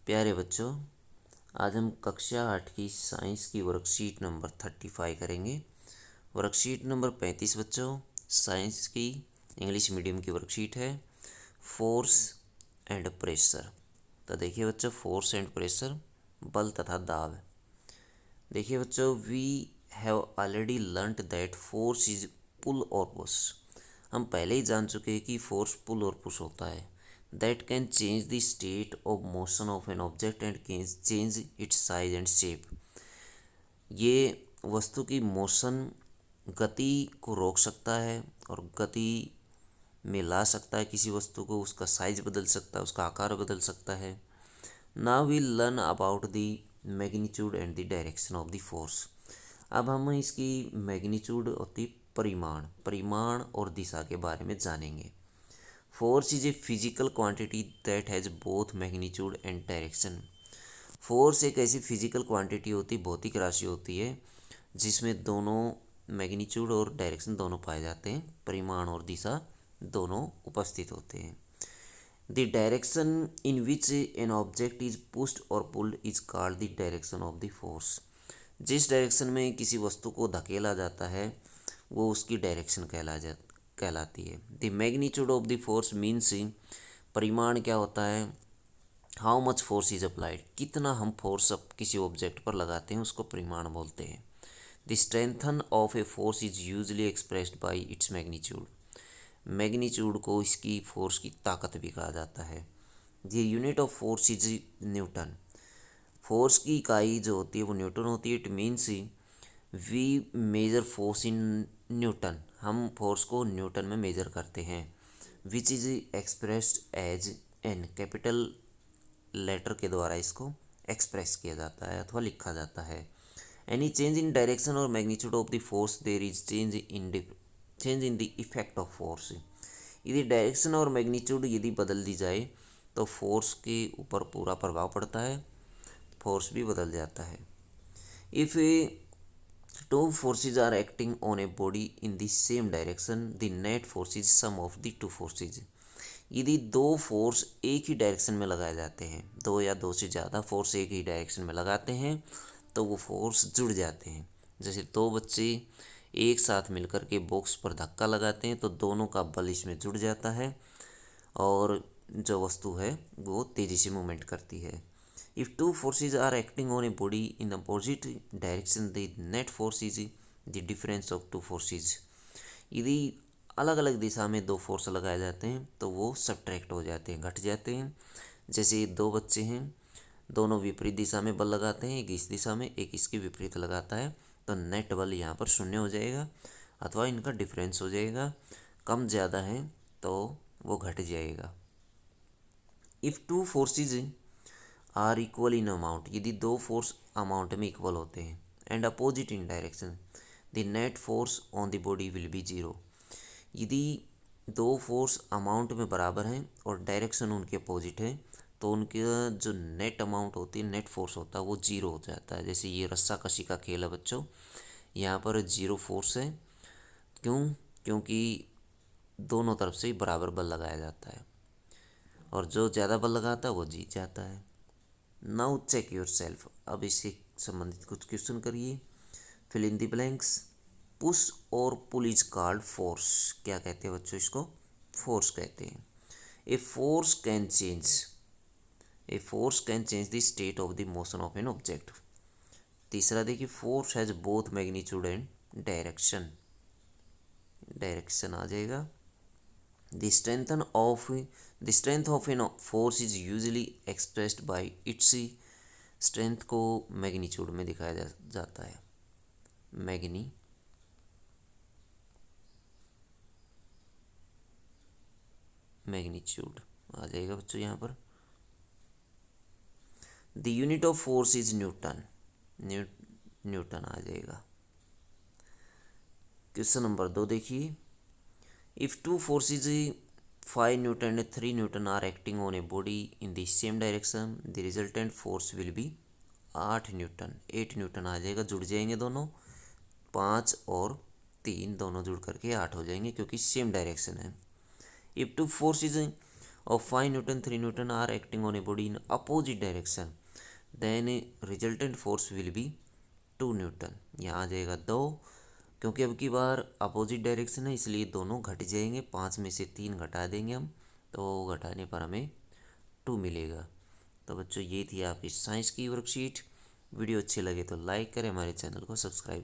प्यारे बच्चों, आज हम कक्षा 8 की साइंस की वर्कशीट नंबर 35 करेंगे। वर्कशीट नंबर 35 बच्चों साइंस की इंग्लिश मीडियम की वर्कशीट है। Force and pressure. तो देखिए बच्चों, फोर्स एंड प्रेशर, बल तथा दाब। देखिए बच्चों, we have already learned that force is pull और पुश। हम पहले ही जान चुके हैं कि फोर्स पुल और पुश होता है। That can change the state of motion of an object and can change it's size and shape. ये वस्तु की मोशन, गति को रोक सकता है और गति में ला सकता है किसी वस्तु को, उसका साइज बदल सकता है, उसका आकार बदल सकता है। Now we learn about the magnitude and the direction of the force. अब हम इसकी मैग्नीट्यूड होती परिमाण और दिशा के बारे में जानेंगे। Force is a physical quantity that has both magnitude and direction. Force एक ऐसी फिजिकल क्वांटिटी होती, भौतिक राशि होती है जिसमें दोनों मैग्नीट्यूड और डायरेक्शन दोनों पाए जाते हैं, परिमाण और दिशा दोनों उपस्थित होते हैं। The direction in which an object is pushed और pulled is called the direction of the force. जिस डायरेक्शन में किसी वस्तु को धकेला जाता है वो उसकी डायरेक्शन कहलाती है। The magnitude of the force means, परिमाण क्या होता है, how much force is applied, कितना हम फोर्स किसी ऑब्जेक्ट पर लगाते हैं उसको परिमाण बोलते हैं। The strength of a force is usually expressed by its magnitude. Magnitude को इसकी फोर्स की ताकत भी कहा जाता है। The unit of force is newton. Force की इकाई जो होती है वो न्यूटन होती है। It means we measure force in newton. हम फोर्स को न्यूटन में मेजर करते हैं। Which is expressed as N, capital letter के द्वारा इसको एक्सप्रेस किया जाता है अथवा लिखा जाता है। एनी चेंज इन डायरेक्शन और magnitude of the force there is change in the effect of force. यदि डायरेक्शन और मैग्नीट्यूड यदि बदल दी जाए तो फोर्स के ऊपर पूरा प्रभाव पड़ता है, फोर्स भी बदल जाता है। If two forces are acting on a body in the same direction the net force is sum of the two forces. यदि दो फोर्स एक ही डायरेक्शन में लगाए जाते हैं, दो या दो से ज़्यादा फोर्स एक ही डायरेक्शन में लगाते हैं तो वो फोर्स जुड़ जाते हैं। जैसे दो बच्चे एक साथ मिलकर के बॉक्स पर धक्का लगाते हैं तो दोनों का बल इसमें जुड़ जाता है और जो वस्तु है वो तेज़ी से मूवमेंट करती है। If two forces are acting on a body in opposite direction the net force is the difference of two forces. यदि अलग अलग दिशा में दो फोर्स लगाए जाते हैं तो वो सब्ट्रैक्ट हो जाते हैं, घट जाते हैं। जैसे दो बच्चे हैं, दोनों विपरीत दिशा में बल लगाते हैं, एक इस दिशा में एक इसकी विपरीत लगाता है तो नेट बल यहाँ पर शून्य हो जाएगा अथवा इनका डिफरेंस हो जाएगा। कम ज़्यादा है तो वो घट जाएगा। If two forces are equal in amount, यदि दो फोर्स अमाउंट में इक्वल होते हैं and opposite in direction the net force on the body will be zero. यदि दो फोर्स अमाउंट में बराबर हैं और डायरेक्शन उनके अपोजिट है तो उनके जो नेट अमाउंट होती है, नेट फोर्स होता है वो जीरो हो जाता है। जैसे ये रस्सा कशी का खेल है बच्चों, यहाँ पर जीरो फोर्स है। क्यों? क्योंकि दोनों तरफ से ही बराबर बल लगाया जाता है और जो ज़्यादा बल लगाता है वो जीत जाता है। Now check yourself. अब इससे संबंधित कुछ क्वेश्चन करिए। Fill in the blanks. Push और पुल इज कॉल्ड फोर्स। क्या कहते हैं बच्चों इसको? फोर्स कहते हैं। A force can change the state of the motion of an object. तीसरा देखिए, force has both magnitude and direction. Direction आ जाएगा। The strength of an force is usually expressed by its. Strength को magnitude में दिखाया जाता है। Magnitude आ जाएगा बच्चों यहाँ पर। The unit of force is newton. Newton आ जाएगा। क्वेश्चन नंबर 2 देखिए। If two forces 5 newton and 3 newton are acting on a body in the same direction the resultant force will be 8 newton. 8 newton आ जाएगा, जुड़ जाएंगे दोनों, 5 और 3 दोनों जुड़ करके 8 हो जाएंगे क्योंकि सेम डायरेक्शन है। इफ़ टू फोर्सेज और 5 Newton 3 Newton are acting on a body in opposite direction, then resultant force will be 2 Newton। यहाँ आ जाएगा 2, क्योंकि अब की बार अपोजिट डायरेक्शन है इसलिए दोनों घट जाएंगे, 5 में से 3 घटा देंगे हम, तो घटाने पर हमें 2 मिलेगा। तो बच्चों ये थी आपकी साइंस की वर्कशीट। वीडियो अच्छे लगे तो लाइक करें, हमारे चैनल को सब्सक्राइब करें।